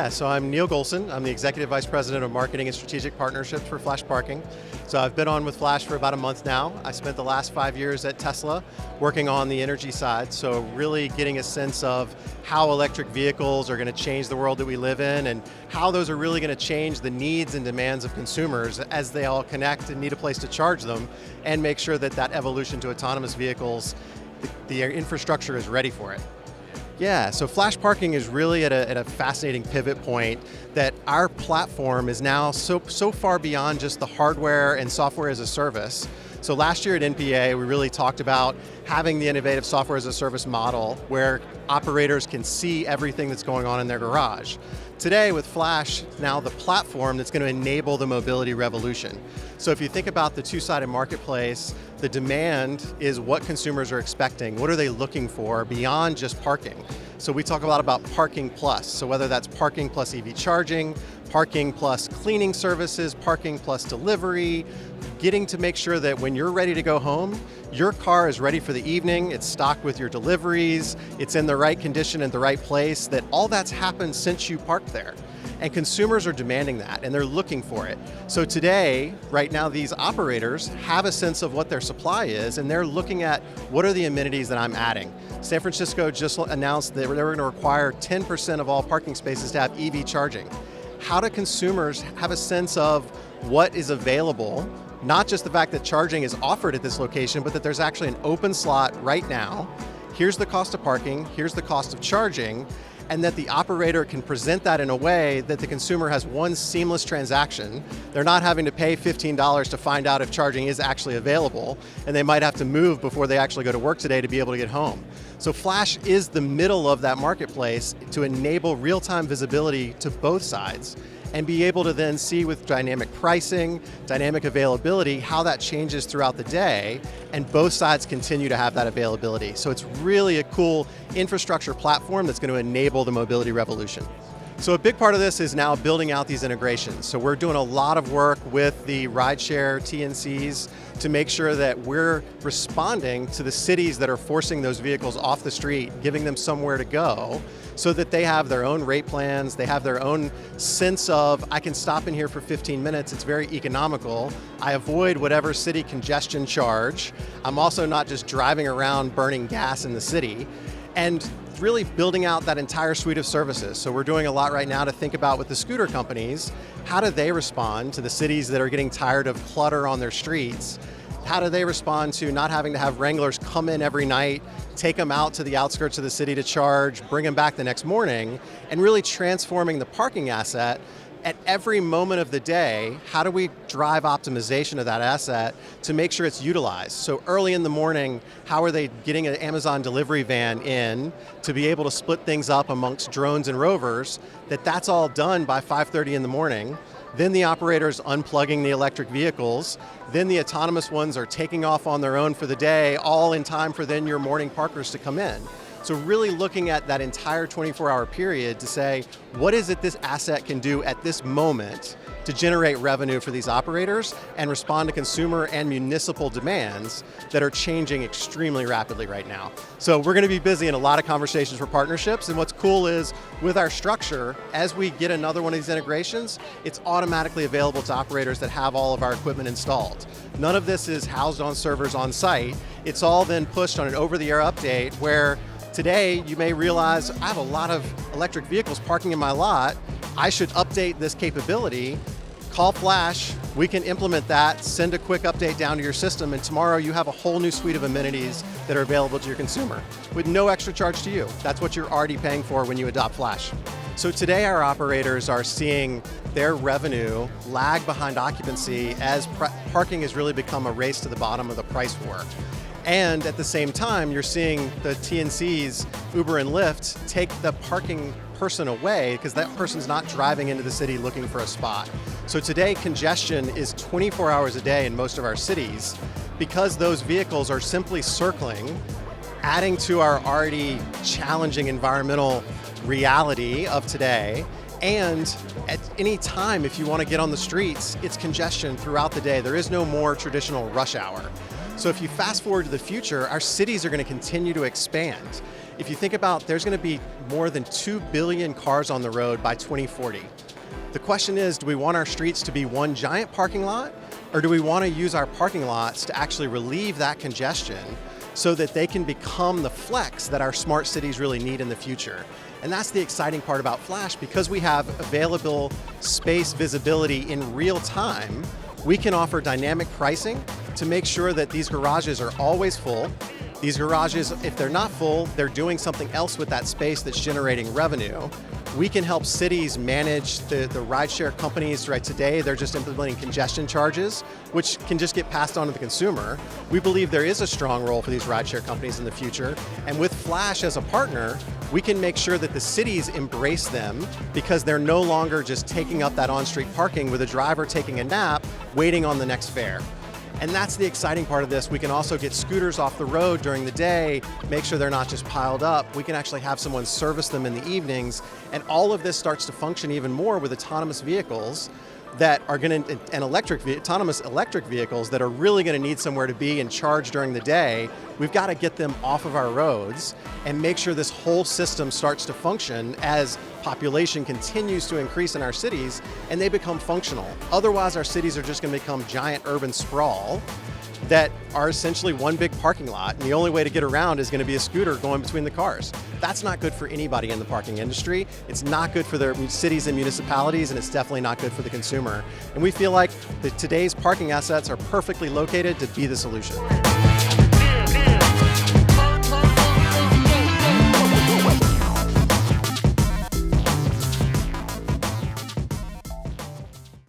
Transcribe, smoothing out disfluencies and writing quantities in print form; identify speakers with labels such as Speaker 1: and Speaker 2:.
Speaker 1: Yeah, so I'm Neil Golson. I'm the Executive Vice President of Marketing and Strategic Partnerships for FlashParking. So I've been on with Flash for about a month now. I spent the last 5 years at Tesla working on the energy side, so really getting a sense of how electric vehicles are going to change the world that we live in and how those are really going to change the needs and demands of consumers as they all connect and need a place to charge them, and make sure that that evolution to autonomous vehicles, the infrastructure is ready for it. Yeah, so FlashParking is really at a fascinating pivot point that our platform is now so far beyond just the hardware and software as a service. So last year at NPA, we really talked about having the innovative software as a service model where operators can see everything that's going on in their garage. Today with Flash, now the platform that's going to enable the mobility revolution. So if you think about the two-sided marketplace, the demand is what consumers are expecting. What are they looking for beyond just parking? So we talk a lot about parking plus. So whether that's parking plus EV charging, parking plus cleaning services, parking plus delivery, getting to make sure that when you're ready to go home, your car is ready for the evening, it's stocked with your deliveries, it's in the right condition and the right place, that all that's happened since you parked there. And consumers are demanding that, and they're looking for it. So today, right now, these operators have a sense of what their supply is, and they're looking at what are the amenities that I'm adding. San Francisco just announced that they were going to require 10% of all parking spaces to have EV charging. How do consumers have a sense of what is available? Not just the fact that charging is offered at this location, but that there's actually an open slot right now. Here's the cost of parking, here's the cost of charging, and that the operator can present that in a way that the consumer has one seamless transaction. They're not having to pay $15 to find out if charging is actually available, and they might have to move before they actually go to work today to be able to get home. So Flash is the middle of that marketplace to enable real-time visibility to both sides and be able to then see with dynamic pricing, dynamic availability, how that changes throughout the day, and both sides continue to have that availability. So it's really a cool infrastructure platform that's going to enable the mobility revolution. So a big part of this is now building out these integrations. So we're doing a lot of work with the rideshare TNCs to make sure that we're responding to the cities that are forcing those vehicles off the street, giving them somewhere to go, so that they have their own rate plans, they have their own sense of, I can stop in here for 15 minutes, it's very economical, I avoid whatever city congestion charge, I'm also not just driving around burning gas in the city, and really building out that entire suite of services. So we're doing a lot right now to think about with the scooter companies, how do they respond to the cities that are getting tired of clutter on their streets? How do they respond to not having to have wranglers come in every night, take them out to the outskirts of the city to charge, bring them back the next morning, and really transforming the parking asset at every moment of the day. How do we drive optimization of that asset to make sure it's utilized? So early in the morning, how are they getting an Amazon delivery van in to be able to split things up amongst drones and rovers, that's all done by 5:30 in the morning. Then the operator's unplugging the electric vehicles. Then the autonomous ones are taking off on their own for the day, all in time for then your morning parkers to come in. So really looking at that entire 24-hour period to say, what is it this asset can do at this moment to generate revenue for these operators and respond to consumer and municipal demands that are changing extremely rapidly right now. So we're going to be busy in a lot of conversations for partnerships, and what's cool is with our structure, as we get another one of these integrations, it's automatically available to operators that have all of our equipment installed. None of this is housed on servers on site. It's all then pushed on an over-the-air update where today you may realize I have a lot of electric vehicles parking in my lot. I should update this capability. Call Flash, we can implement that, send a quick update down to your system, and tomorrow you have a whole new suite of amenities that are available to your consumer with no extra charge to you. That's what you're already paying for when you adopt Flash. So today our operators are seeing their revenue lag behind occupancy as parking has really become a race to the bottom of the price war. And at the same time, you're seeing the TNCs, Uber and Lyft, take the parking person away because that person's not driving into the city looking for a spot. So today, congestion is 24 hours a day in most of our cities because those vehicles are simply circling, adding to our already challenging environmental reality of today. And at any time, if you want to get on the streets, it's congestion throughout the day. There is no more traditional rush hour. So if you fast forward to the future, our cities are going to continue to expand. If you think about, there's going to be more than 2 billion cars on the road by 2040. The question is, do we want our streets to be one giant parking lot, or do we want to use our parking lots to actually relieve that congestion so that they can become the flex that our smart cities really need in the future? And that's the exciting part about Flash. Because we have available space visibility in real time, we can offer dynamic pricing to make sure that these garages are always full. These garages, if they're not full, they're doing something else with that space that's generating revenue. We can help cities manage the rideshare companies. Right today, they're just implementing congestion charges, which can just get passed on to the consumer. We believe there is a strong role for these rideshare companies in the future. And with Flash as a partner, we can make sure that the cities embrace them, because they're no longer just taking up that on-street parking with a driver taking a nap, waiting on the next fare. And that's the exciting part of this. We can also get scooters off the road during the day, make sure they're not just piled up. We can actually have someone service them in the evenings. And all of this starts to function even more with autonomous vehicles that are going to, and autonomous electric vehicles that are really going to need somewhere to be and charge during the day. We've got to get them off of our roads and make sure this whole system starts to function as population continues to increase in our cities and they become functional. Otherwise, our cities are just going to become giant urban sprawl that are essentially one big parking lot, and the only way to get around is going to be a scooter going between the cars. That's not good for anybody in the parking industry. It's not good for their cities and municipalities, and it's definitely not good for the consumer. And we feel like today's parking assets are perfectly located to be the solution.